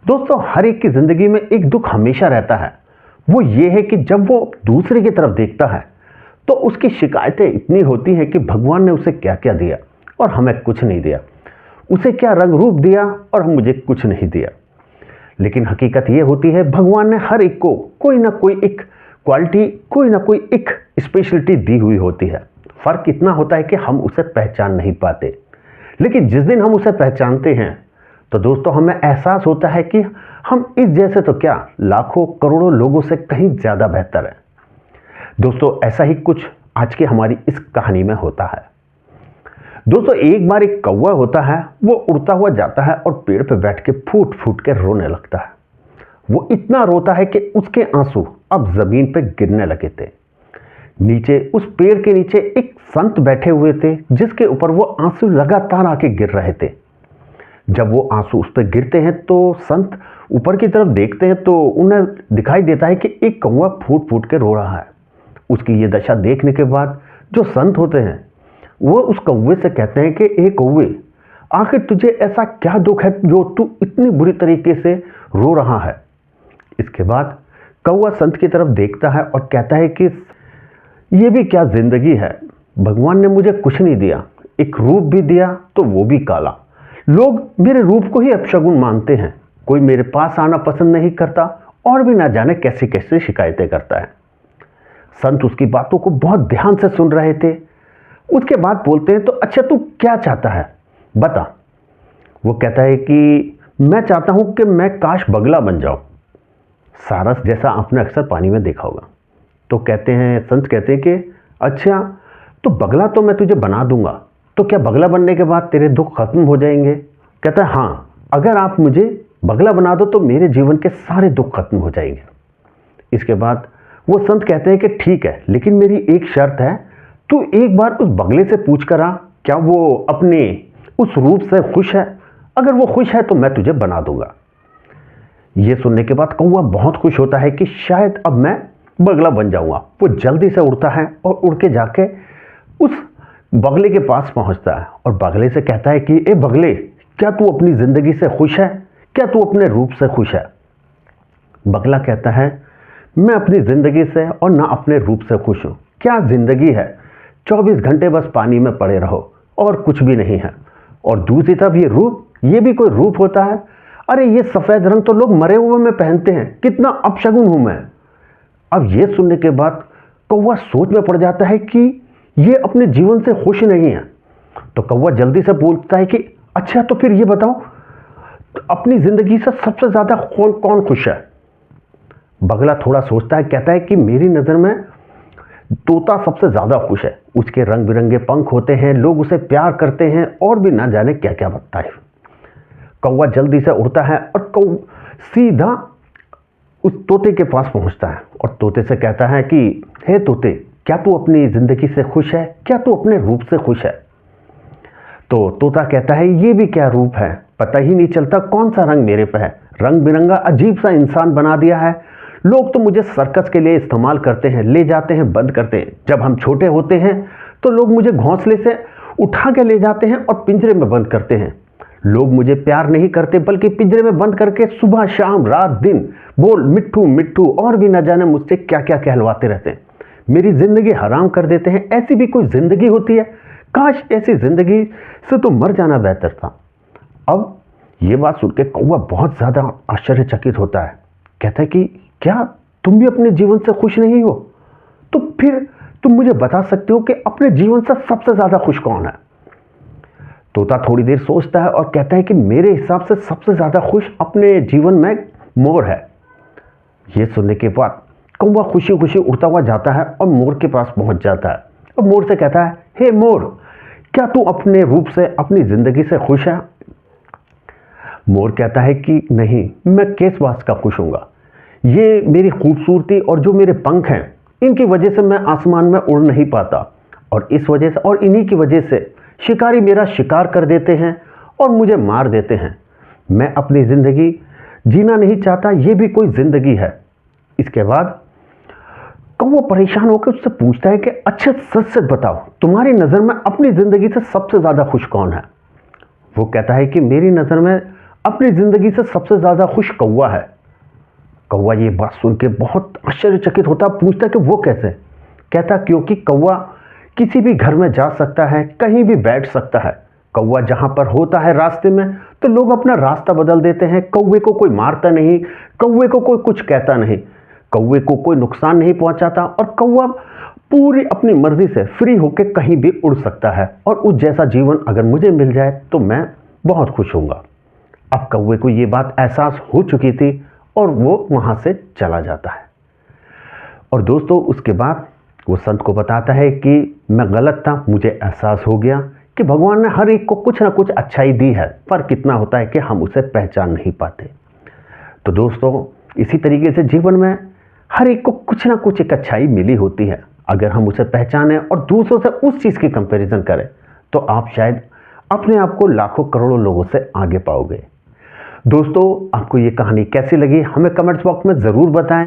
दोस्तों, हर एक की जिंदगी में एक दुख हमेशा रहता है। वो ये है कि जब वो दूसरे की तरफ देखता है तो उसकी शिकायतें इतनी होती हैं कि भगवान ने उसे क्या क्या दिया और हमें कुछ नहीं दिया, उसे क्या रंग रूप दिया और हम मुझे कुछ नहीं दिया। लेकिन हकीकत ये होती है, भगवान ने हर एक को कोई ना कोई एक क्वालिटी, कोई ना कोई एक स्पेशलिटी दी हुई होती है। फर्क इतना होता है कि हम उसे पहचान नहीं पाते, लेकिन जिस दिन हम उसे पहचानते हैं तो दोस्तों हमें एहसास होता है कि हम इस जैसे तो क्या लाखों करोड़ों लोगों से कहीं ज़्यादा बेहतर है। दोस्तों, ऐसा ही कुछ आज की हमारी इस कहानी में होता है। दोस्तों, एक बार एक कौवा होता है, वो उड़ता हुआ जाता है और पेड़ पे बैठ के फूट फूट के रोने लगता है। वो इतना रोता है कि उसके आंसू अब जमीन पे गिरने लगे थे। नीचे उस पेड़ के नीचे एक संत बैठे हुए थे, जिसके ऊपर वो आंसू लगातार आके गिर रहे थे। जब वो आंसू उस पर गिरते हैं तो संत ऊपर की तरफ देखते हैं तो उन्हें दिखाई देता है कि एक कौवा फूट फूट के रो रहा है। उसकी ये दशा देखने के बाद जो संत होते हैं वो उस कौवे से कहते हैं कि ए कौवे, आखिर तुझे ऐसा क्या दुख है जो तू इतनी बुरी तरीके से रो रहा है। इसके बाद कौवा संत की तरफ देखता है और कहता है कि ये भी क्या जिंदगी है, भगवान ने मुझे कुछ नहीं दिया, एक रूप भी दिया तो वो भी काला। लोग मेरे रूप को ही अपशगुन मानते हैं, कोई मेरे पास आना पसंद नहीं करता और भी ना जाने कैसी कैसी शिकायतें करता है। संत उसकी बातों को बहुत ध्यान से सुन रहे थे। उसके बाद बोलते हैं, तो अच्छा तू क्या चाहता है, बता। वो कहता है कि मैं चाहता हूं कि मैं काश बगला बन जाऊं, सारस जैसा आपने अक्सर पानी में देखा होगा। तो कहते हैं, संत कहते हैं कि अच्छा तो बगला तो मैं तुझे बना दूंगा, तो क्या बगला बनने के बाद तेरे दुख खत्म हो जाएंगे। कहता है हाँ, अगर आप मुझे बगला बना दो तो मेरे जीवन के सारे दुख खत्म हो जाएंगे। इसके बाद वो संत कहते हैं कि ठीक है, लेकिन मेरी एक शर्त है, तू एक बार उस बगले से पूछ कर आ, क्या वो अपने उस रूप से खुश है। अगर वो खुश है तो मैं तुझे बना दूंगा। ये सुनने के बाद कौवा बहुत खुश होता है कि शायद अब मैं बगला बन जाऊंगा। वो जल्दी से उड़ता है और उड़ के जाके उस बगले के पास पहुंचता है और बगले से कहता है कि ए बगले, क्या तू अपनी जिंदगी से खुश है, क्या तू अपने रूप से खुश है। बगला कहता है, मैं अपनी जिंदगी से और ना अपने रूप से खुश हूं। क्या जिंदगी है, 24 घंटे बस पानी में पड़े रहो और कुछ भी नहीं है। और दूसरी तरफ ये रूप, ये भी कोई रूप होता है। अरे ये सफेद रंग तो लोग मरे हुए में पहनते हैं, कितना अपशगुन हूं मैं। अब ये सुनने के बाद कौवा सोच में पड़ जाता है कि ये अपने जीवन से खुश नहीं है। तो कौवा जल्दी से पूछता है कि अच्छा तो फिर ये बताओ, अपनी जिंदगी से सबसे ज्यादा कौन कौन खुश है। बगला थोड़ा सोचता है, कहता है कि मेरी नजर में तोता सबसे ज्यादा खुश है। उसके रंग बिरंगे पंख होते हैं, लोग उसे प्यार करते हैं और भी ना जाने क्या क्या बताए। कौवा जल्दी से उड़ता है और सीधा उस तोते के पास पहुंचता है और तोते से कहता है कि हे तोते, क्या तू अपनी जिंदगी से खुश है, क्या तू अपने रूप से खुश है। तो तोता कहता है, ये भी क्या रूप है, पता ही नहीं चलता कौन सा रंग मेरे पे है, रंग बिरंगा अजीब सा इंसान बना दिया है। लोग तो मुझे सर्कस के लिए इस्तेमाल करते हैं, ले जाते हैं, बंद करते हैं। जब हम छोटे होते हैं तो लोग मुझे घोंसले से उठा के ले जाते हैं और पिंजरे में बंद करते हैं। लोग मुझे प्यार नहीं करते बल्कि पिंजरे में बंद करके सुबह शाम रात दिन बोल मिट्ठू मिट्ठू और भी न जाने मुझसे क्या क्या कहलवाते रहते हैं। मेरी जिंदगी हराम कर देते हैं। ऐसी भी कोई जिंदगी होती है, काश ऐसी जिंदगी से तो मर जाना बेहतर था। अब ये बात सुन के कौवा बहुत ज्यादा आश्चर्यचकित होता है। कहता है कि क्या तुम भी अपने जीवन से खुश नहीं हो, तो फिर तुम मुझे बता सकते हो कि अपने जीवन से सबसे ज्यादा खुश कौन है। तोता थोड़ी देर सोचता है और कहता है कि मेरे हिसाब से सबसे ज्यादा खुश अपने जीवन में मोर है। यह सुनने के बाद कौवा खुशी खुशी उड़ता हुआ जाता है और मोर के पास पहुंच जाता है और मोर से कहता है, हे मोर, क्या तू अपने रूप से अपनी जिंदगी से खुश है। मोर कहता है कि नहीं, मैं किस बात का खुश हूंगा। ये मेरी खूबसूरती और जो मेरे पंख हैं, इनकी वजह से मैं आसमान में उड़ नहीं पाता और इस वजह से और इन्हीं की वजह से शिकारी मेरा शिकार कर देते हैं और मुझे मार देते हैं। मैं अपनी जिंदगी जीना नहीं चाहता, ये भी कोई जिंदगी है। इसके बाद कौवा परेशान होकर उससे पूछता है कि अच्छा सच सच बताओ, तुम्हारी नजर में अपनी जिंदगी से सबसे ज्यादा खुश कौन है। वो कहता है कि मेरी नजर में अपनी जिंदगी से सबसे ज्यादा खुश कौवा है। कौवा ये बात सुन के बहुत आश्चर्यचकित होता, पूछता कि वो कैसे। कहता क्योंकि कौवा किसी भी घर में जा सकता है, कहीं भी बैठ सकता है। कौवा जहां पर होता है रास्ते में तो लोग अपना रास्ता बदल देते हैं। कौवे को कोई मारता नहीं, कौवे को कोई कुछ कहता नहीं, कौवे को कोई नुकसान नहीं पहुंचाता और कौवा पूरी अपनी मर्जी से फ्री होकर कहीं भी उड़ सकता है। और उस जैसा जीवन अगर मुझे मिल जाए तो मैं बहुत खुश होऊंगा। अब कौवे को ये बात एहसास हो चुकी थी और वो वहां से चला जाता है। और दोस्तों उसके बाद वो संत को बताता है कि मैं गलत था, मुझे एहसास हो गया कि भगवान ने हर एक को कुछ ना कुछ अच्छाई दी है, पर कितना होता है कि हम उसे पहचान नहीं पाते। तो दोस्तों इसी तरीके से जीवन में हर एक को कुछ ना कुछ एक अच्छाई मिली होती है। अगर हम उसे पहचानें और दूसरों से उस चीज़ की कंपैरिजन करें तो आप शायद अपने आप को लाखों करोड़ों लोगों से आगे पाओगे। दोस्तों आपको ये कहानी कैसी लगी हमें कमेंट्स बॉक्स में ज़रूर बताएं।